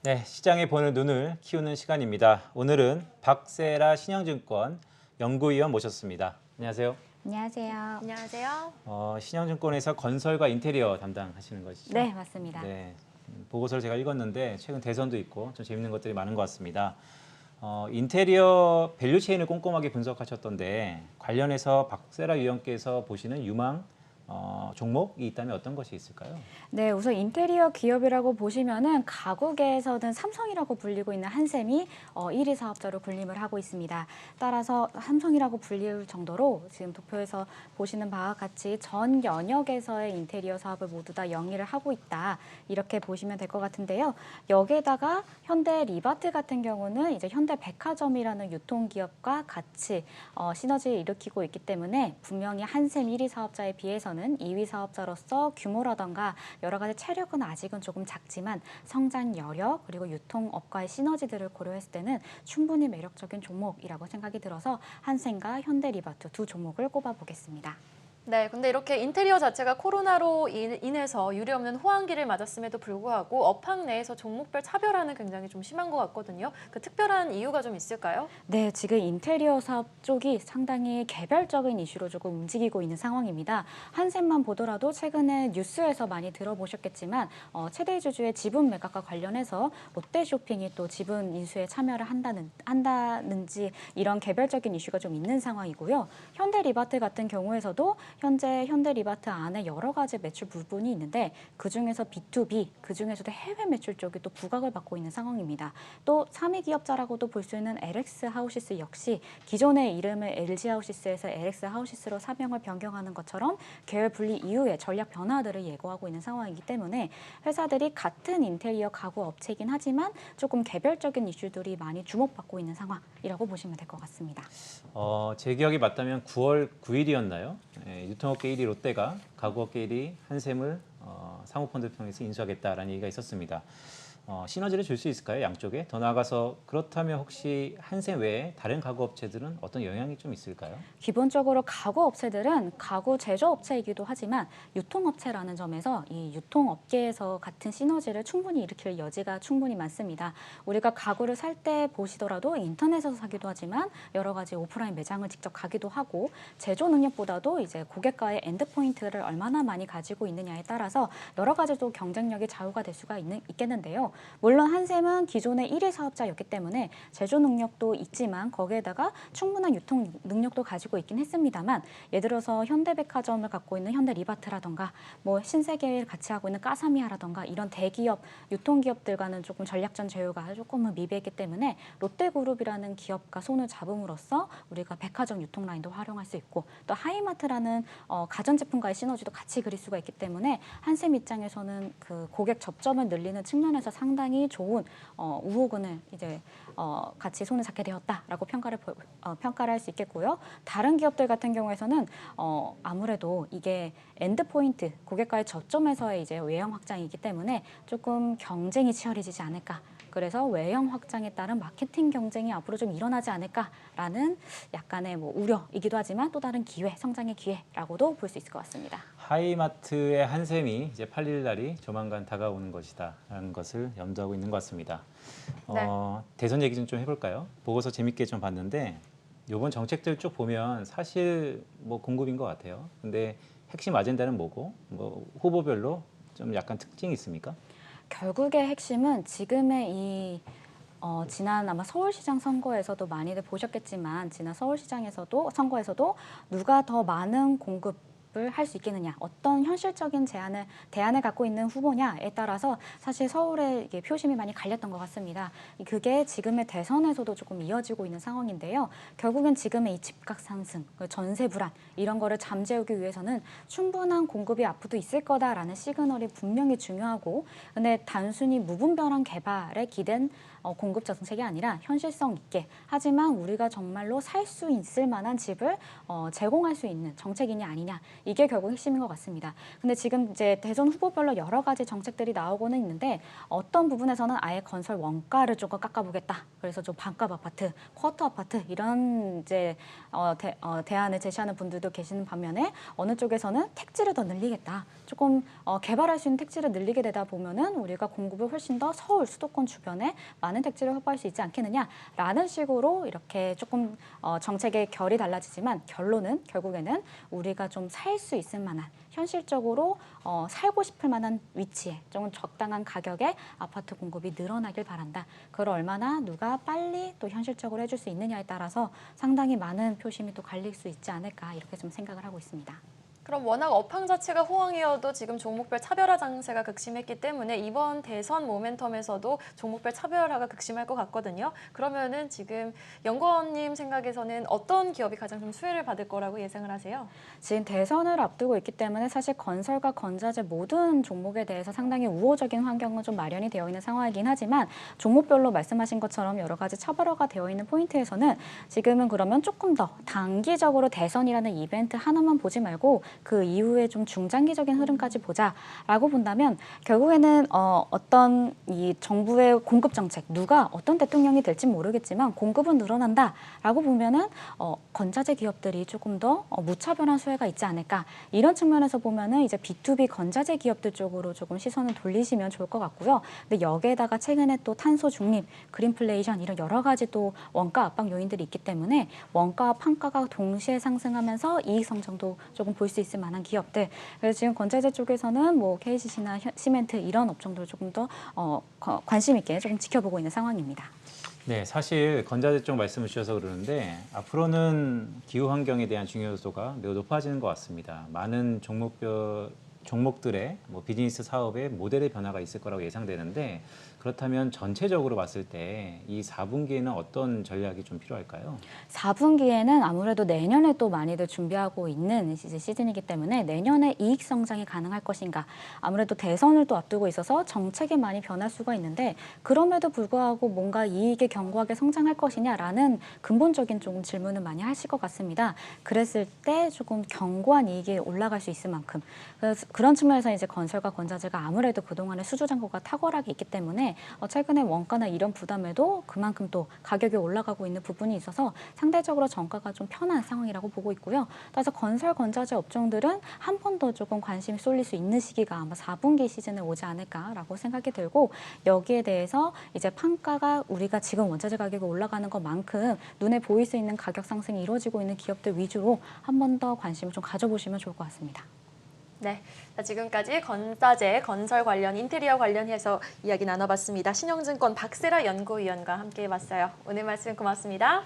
네, 시장에 보는 눈을 키우는 시간입니다. 오늘은 박세라 신영증권 연구위원 모셨습니다. 안녕하세요. 안녕하세요. 안녕하세요. 신영증권에서 건설과 인테리어 담당하시는 것이죠? 네, 맞습니다. 네, 보고서를 제가 읽었는데 최근 대선도 있고 좀 재밌는 것들이 많은 것 같습니다. 인테리어 밸류체인을 꼼꼼하게 분석하셨던데 관련해서 박세라 위원께서 보시는 유망 종목이 있다면 어떤 것이 있을까요? 네, 우선 인테리어 기업이라고 보시면은 가구계에서는 삼성이라고 불리고 있는 한샘이 1위 사업자로 군림을 하고 있습니다. 따라서 삼성이라고 불릴 정도로 지금 도표에서 보시는 바와 같이 전 연역에서의 인테리어 사업을 모두 다 영위를 하고 있다. 이렇게 보시면 될 것 같은데요. 여기에다가 현대 리바트 같은 경우는 이제 현대 백화점이라는 유통기업과 같이 시너지를 일으키고 있기 때문에 분명히 한샘 1위 사업자에 비해서는 2위 사업자로서 규모라던가 여러 가지 체력은 아직은 조금 작지만 성장 여력 그리고 유통업과의 시너지들을 고려했을 때는 충분히 매력적인 종목이라고 생각이 들어서 한샘과 현대리바트 두 종목을 꼽아보겠습니다. 네, 근데 이렇게 인테리어 자체가 코로나로 인해서 유례없는 호황기를 맞았음에도 불구하고 업황 내에서 종목별 차별화는 굉장히 좀 심한 것 같거든요. 그 특별한 이유가 좀 있을까요? 네, 지금 인테리어 사업 쪽이 상당히 개별적인 이슈로 조금 움직이고 있는 상황입니다. 한샘만 보더라도 최근에 뉴스에서 많이 들어보셨겠지만 최대 주주의 지분 매각과 관련해서 롯데쇼핑이 또 지분 인수에 참여를 한다는지 이런 개별적인 이슈가 좀 있는 상황이고요. 현대리바트 같은 경우에서도 현재 현대리바트 안에 여러 가지 매출 부분이 있는데 그중에서 B2B, 그중에서도 해외 매출 쪽이 또 부각을 받고 있는 상황입니다. 또 3위 기업자라고도 볼 수 있는 LX 하우시스 역시 기존의 이름을 LG 하우시스에서 LX 하우시스로 사명을 변경하는 것처럼 계열 분리 이후에 전략 변화들을 예고하고 있는 상황이기 때문에 회사들이 같은 인테리어 가구 업체이긴 하지만 조금 개별적인 이슈들이 많이 주목받고 있는 상황이라고 보시면 될 것 같습니다. 제 기억이 맞다면 9월 9일이었나요? 유통업계 1위 롯데가 가구업계 1위 한샘을 사모펀드 통해서 인수하겠다라는 얘기가 있었습니다. 시너지를 줄 수 있을까요? 양쪽에? 더 나아가서 그렇다면 혹시 한샘 외에 다른 가구업체들은 어떤 영향이 좀 있을까요? 기본적으로 가구 업체들은 가구 제조업체이기도 하지만 유통업체라는 점에서 이 유통업계에서 같은 시너지를 충분히 일으킬 여지가 충분히 많습니다. 우리가 가구를 살 때 보시더라도 인터넷에서 사기도 하지만 여러 가지 오프라인 매장을 직접 가기도 하고 제조 능력보다도 이제 고객과의 엔드포인트를 얼마나 많이 가지고 있느냐에 따라서 여러 가지 또 경쟁력이 좌우가 될 수가 있겠는데요. 물론 한샘은 기존의 1위 사업자였기 때문에 제조 능력도 있지만 거기에다가 충분한 유통 능력도 가지고 있긴 했습니다만 예를 들어서 현대백화점을 갖고 있는 현대리바트라던가 뭐 신세계를 같이 하고 있는 까사미아라던가 이런 대기업 유통기업들과는 조금 전략전 제휴가 조금은 미비했기 때문에 롯데그룹이라는 기업과 손을 잡음으로써 우리가 백화점 유통 라인도 활용할 수 있고 또 하이마트라는 가전제품과의 시너지도 같이 그릴 수가 있기 때문에 한샘 입장에서는 그 고객 접점을 늘리는 측면에서 상당히 좋은 우호군을 이제 같이 손을 잡게 되었다라고 평가를 할 수 있겠고요. 다른 기업들 같은 경우에서는 아무래도 이게 엔드포인트 고객과의 접점에서의 이제 외형 확장이기 때문에 조금 경쟁이 치열해지지 않을까. 그래서 외형 확장에 따른 마케팅 경쟁이 앞으로 좀 일어나지 않을까라는 약간의 뭐 우려이기도 하지만 또 다른 기회, 성장의 기회라고도 볼 수 있을 것 같습니다. 하이마트의 한샘이 이제 팔릴 날이 조만간 다가오는 것이다라는 것을 염두하고 있는 것 같습니다. 네. 대선 얘기 좀 해볼까요? 보고서 재밌게 좀 봤는데 이번 정책들 쭉 보면 사실 뭐 공급인 것 같아요. 근데 핵심 아젠다는 뭐고 뭐 후보별로 좀 약간 특징이 있습니까? 결국의 핵심은 지금의 이 지난 아마 서울시장 선거에서도 많이들 보셨겠지만 지난 서울시장에서도 선거에서도 누가 더 많은 공급을 할 수 있겠느냐 어떤 현실적인 대안을 갖고 있는 후보냐에 따라서 사실 서울의 이게 표심이 많이 갈렸던 것 같습니다. 그게 지금의 대선에서도 조금 이어지고 있는 상황인데요. 결국엔 지금의 이 집값 상승, 전세 불안 이런 거를 잠재우기 위해서는 충분한 공급이 앞으로도 있을 거다라는 시그널이 분명히 중요하고 근데 단순히 무분별한 개발에 기댄 공급 정책이 아니라 현실성 있게 하지만 우리가 정말로 살 수 있을 만한 집을 제공할 수 있는 정책이냐 아니냐 이게 결국 핵심인 것 같습니다. 근데 지금 이제 대선 후보별로 여러 가지 정책들이 나오고는 있는데 어떤 부분에서는 아예 건설 원가를 조금 깎아보겠다. 그래서 좀 반값 아파트, 쿼터 아파트 이런 이제 대안을 제시하는 분들도 계시는 반면에 어느 쪽에서는 택지를 더 늘리겠다. 조금 개발할 수 있는 택지를 늘리게 되다 보면은 우리가 공급을 훨씬 더 서울 수도권 주변에 많은 택지를 확보할 수 있지 않겠느냐라는 식으로 이렇게 조금 정책의 결이 달라지지만 결국에는 우리가 좀 살 수 있을 만한 현실적으로 살고 싶을 만한 위치에 좀 적당한 가격에 아파트 공급이 늘어나길 바란다. 그걸 얼마나 누가 빨리 또 현실적으로 해줄 수 있느냐에 따라서 상당히 많은 표심이 또 갈릴 수 있지 않을까 이렇게 좀 생각을 하고 있습니다. 그럼 워낙 업황 자체가 호황이어도 지금 종목별 차별화 장세가 극심했기 때문에 이번 대선 모멘텀에서도 종목별 차별화가 극심할 것 같거든요. 그러면은 지금 연구원님 생각에서는 어떤 기업이 가장 좀 수혜를 받을 거라고 예상을 하세요? 지금 대선을 앞두고 있기 때문에 사실 건설과 건자재 모든 종목에 대해서 상당히 우호적인 환경은 좀 마련이 되어 있는 상황이긴 하지만 종목별로 말씀하신 것처럼 여러 가지 차별화가 되어 있는 포인트에서는 지금은 그러면 조금 더 단기적으로 대선이라는 이벤트 하나만 보지 말고 그 이후에 좀 중장기적인 흐름까지 보자라고 본다면 결국에는 어떤 이 정부의 공급 정책 누가 어떤 대통령이 될지 모르겠지만 공급은 늘어난다라고 보면은 건자재 기업들이 조금 더 무차별한 수혜가 있지 않을까 이런 측면에서 보면은 이제 B2B 건자재 기업들 쪽으로 조금 시선을 돌리시면 좋을 것 같고요. 근데 여기에다가 최근에 또 탄소 중립, 그린플레이션 이런 여러 가지 또 원가 압박 요인들이 있기 때문에 원가와 판가가 동시에 상승하면서 이익 성장도 조금 볼 수 있을 만한 기업들. 그래서 지금 건자재 쪽에서는 뭐 KCC나 시멘트 이런 업종들을 조금 더 관심 있게 조금 지켜보고 있는 상황입니다. 네, 사실 건자재 쪽 말씀을 주셔서 그러는데 앞으로는 기후 환경에 대한 중요도가 매우 높아지는 것 같습니다. 많은 종목들의 뭐 비즈니스 사업의 모델의 변화가 있을 거라고 예상되는데 그렇다면 전체적으로 봤을 때 이 4분기에는 어떤 전략이 좀 필요할까요? 4분기에는 아무래도 내년에 또 많이들 준비하고 있는 이제 시즌이기 때문에 내년에 이익 성장이 가능할 것인가. 아무래도 대선을 또 앞두고 있어서 정책이 많이 변할 수가 있는데 그럼에도 불구하고 뭔가 이익이 견고하게 성장할 것이냐라는 근본적인 조금 질문을 많이 하실 것 같습니다. 그랬을 때 조금 견고한 이익이 올라갈 수 있을 만큼 그런 측면에서 이제 건설과 건자재가 아무래도 그동안의 수주 잔고가 탁월하게 있기 때문에 최근에 원가나 이런 부담에도 그만큼 또 가격이 올라가고 있는 부분이 있어서 상대적으로 정가가 좀 편한 상황이라고 보고 있고요. 따라서 건설, 건자재 업종들은 한 번 더 조금 관심이 쏠릴 수 있는 시기가 아마 4분기 시즌에 오지 않을까라고 생각이 들고 여기에 대해서 이제 판가가 우리가 지금 원자재 가격이 올라가는 것만큼 눈에 보일 수 있는 가격 상승이 이루어지고 있는 기업들 위주로 한 번 더 관심을 좀 가져보시면 좋을 것 같습니다. 네, 자, 지금까지 건자재, 건설 관련, 인테리어 관련해서 이야기 나눠봤습니다. 신영증권 박세라 연구위원과 함께해봤어요. 오늘 말씀 고맙습니다.